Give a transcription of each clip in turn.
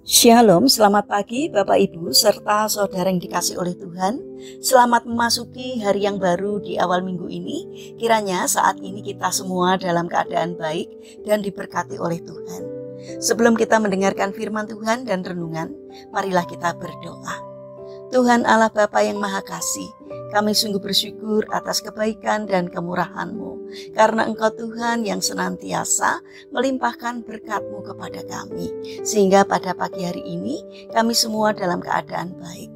Shalom, selamat pagi Bapak Ibu serta saudara yang dikasih oleh Tuhan. Selamat memasuki hari yang baru di awal minggu ini. Kiranya saat ini kita semua dalam keadaan baik dan diberkati oleh Tuhan. Sebelum kita mendengarkan firman Tuhan dan renungan, marilah kita berdoa. Tuhan Allah Bapa yang Maha Kasih, kami sungguh bersyukur atas kebaikan dan kemurahan-Mu. Karena Engkau Tuhan yang senantiasa melimpahkan berkat-Mu kepada kami. Sehingga pada pagi hari ini kami semua dalam keadaan baik.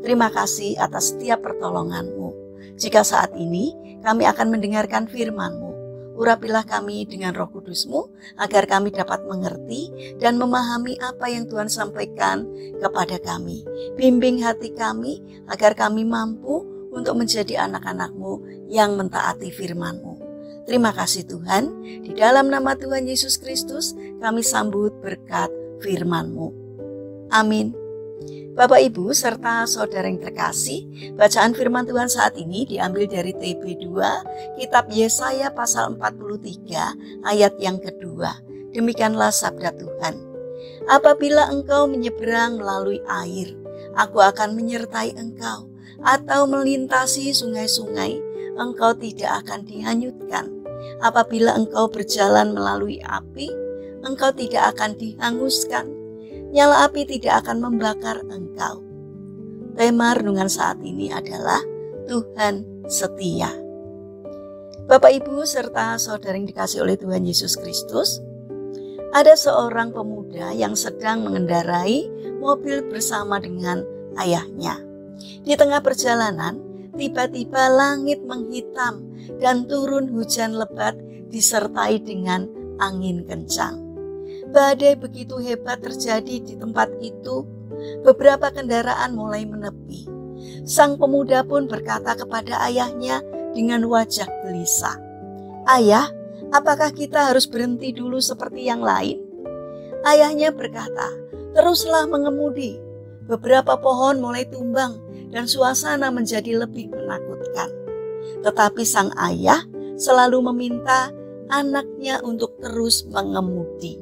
Terima kasih atas setiap pertolongan-Mu. Jika saat ini kami akan mendengarkan firman-Mu, urapilah kami dengan Roh Kudus-Mu agar kami dapat mengerti dan memahami apa yang Tuhan sampaikan kepada kami. Bimbing hati kami agar kami mampu untuk menjadi anak-anak-Mu yang mentaati firman-Mu. Terima kasih Tuhan, di dalam nama Tuhan Yesus Kristus kami sambut berkat firman-Mu. Amin. Bapak Ibu serta saudara yang terkasih, bacaan firman Tuhan saat ini diambil dari TB2, kitab Yesaya pasal 43 ayat yang kedua. Demikianlah sabda Tuhan. Apabila engkau menyeberang melalui air, aku akan menyertai engkau, atau melintasi sungai-sungai, engkau tidak akan dihanyutkan. Apabila engkau berjalan melalui api, engkau tidak akan dihanguskan. Nyala api tidak akan membakar engkau. Tema renungan saat ini adalah Tuhan setia. Bapak Ibu serta saudara yang dikasih oleh Tuhan Yesus Kristus, ada seorang pemuda yang sedang mengendarai mobil bersama dengan ayahnya. Di tengah perjalanan, tiba-tiba langit menghitam dan turun hujan lebat disertai dengan angin kencang. Badai begitu hebat terjadi di tempat itu, beberapa kendaraan mulai menepi. Sang pemuda pun berkata kepada ayahnya dengan wajah gelisah, "Ayah, apakah kita harus berhenti dulu seperti yang lain?" Ayahnya berkata, "Teruslah mengemudi." Beberapa pohon mulai tumbang dan suasana menjadi lebih menakutkan. Tetapi sang ayah selalu meminta anaknya untuk terus mengemudi.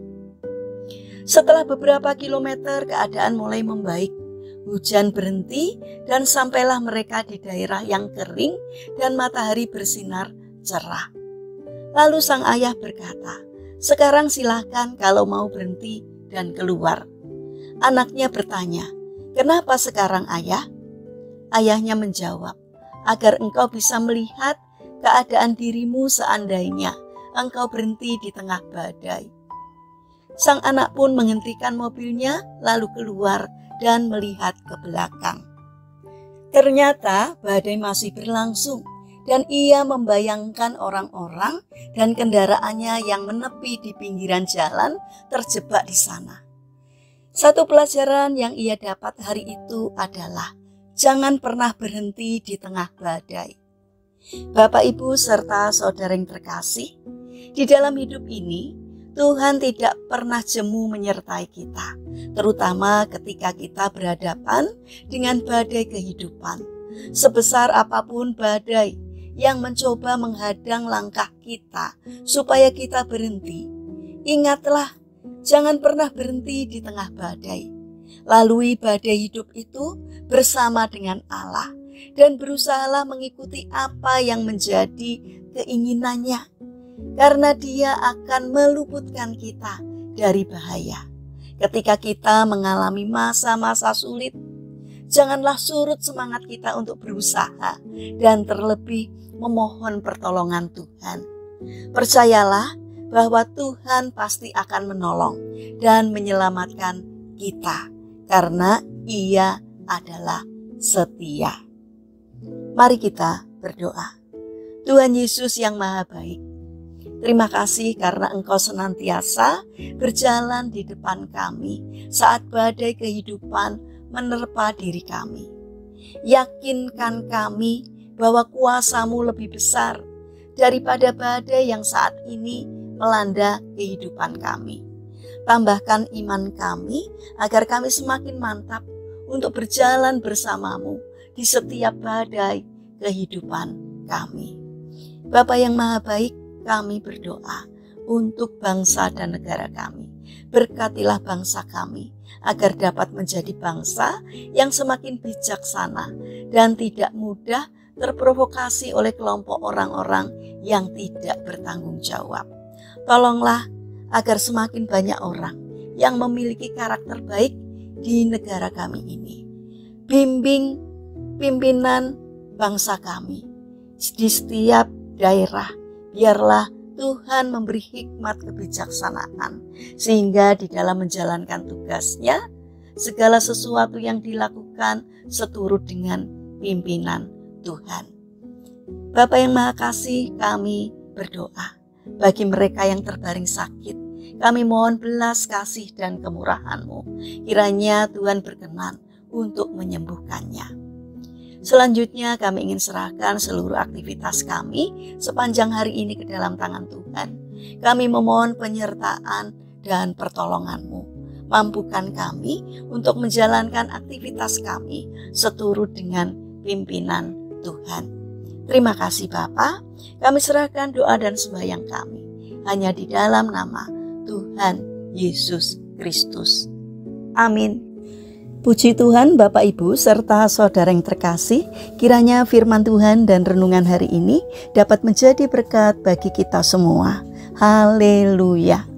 Setelah beberapa kilometer keadaan mulai membaik. Hujan berhenti dan sampailah mereka di daerah yang kering dan matahari bersinar cerah. Lalu sang ayah berkata, "Sekarang silakan kalau mau berhenti dan keluar." Anaknya bertanya, "Kenapa sekarang ayah?" Ayahnya menjawab, "Agar engkau bisa melihat keadaan dirimu seandainya engkau berhenti di tengah badai." Sang anak pun menghentikan mobilnya lalu keluar dan melihat ke belakang. Ternyata badai masih berlangsung dan ia membayangkan orang-orang dan kendaraannya yang menepi di pinggiran jalan terjebak di sana. Satu pelajaran yang ia dapat hari itu adalah jangan pernah berhenti di tengah badai. Bapak, Ibu, serta saudara yang terkasih, di dalam hidup ini Tuhan tidak pernah jemu menyertai kita, terutama ketika kita berhadapan dengan badai kehidupan. Sebesar apapun badai yang mencoba menghadang langkah kita supaya kita berhenti, ingatlah, jangan pernah berhenti di tengah badai. Lalui badai hidup itu bersama dengan Allah dan berusahalah mengikuti apa yang menjadi keinginannya. Karena Dia akan meluputkan kita dari bahaya. Ketika kita mengalami masa-masa sulit, janganlah surut semangat kita untuk berusaha dan terlebih memohon pertolongan Tuhan. Percayalah bahwa Tuhan pasti akan menolong dan menyelamatkan kita karena Ia adalah setia. Mari kita berdoa. Tuhan Yesus yang Maha Baik, terima kasih karena Engkau senantiasa berjalan di depan kami saat badai kehidupan menerpa diri kami. Yakinkan kami bahwa kuasa-Mu lebih besar daripada badai yang saat ini melanda kehidupan kami. Tambahkan iman kami agar kami semakin mantap untuk berjalan bersama-Mu di setiap badai kehidupan kami. Bapa yang Maha Baik, kami berdoa untuk bangsa dan negara kami. Berkatilah bangsa kami, agar dapat menjadi bangsa yang semakin bijaksana dan tidak mudah terprovokasi oleh kelompok orang-orang yang tidak bertanggung jawab. Tolonglah agar semakin banyak orang yang memiliki karakter baik di negara kami ini. Bimbing pimpinan bangsa kami di setiap daerah. Biarlah Tuhan memberi hikmat kebijaksanaan, sehingga di dalam menjalankan tugasnya, segala sesuatu yang dilakukan seturut dengan pimpinan Tuhan. Bapa yang Maha Kasih, kami berdoa bagi mereka yang terbaring sakit. Kami mohon belas kasih dan kemurahan-Mu. Kiranya Tuhan berkenan untuk menyembuhkannya. Selanjutnya kami ingin serahkan seluruh aktivitas kami sepanjang hari ini ke dalam tangan Tuhan. Kami memohon penyertaan dan pertolongan-Mu. Mampukan kami untuk menjalankan aktivitas kami seturut dengan pimpinan Tuhan. Terima kasih Bapa. Kami serahkan doa dan sembahyang kami hanya di dalam nama Tuhan Yesus Kristus. Amin. Puji Tuhan Bapak Ibu serta saudara yang terkasih, kiranya firman Tuhan dan renungan hari ini dapat menjadi berkat bagi kita semua. Haleluya.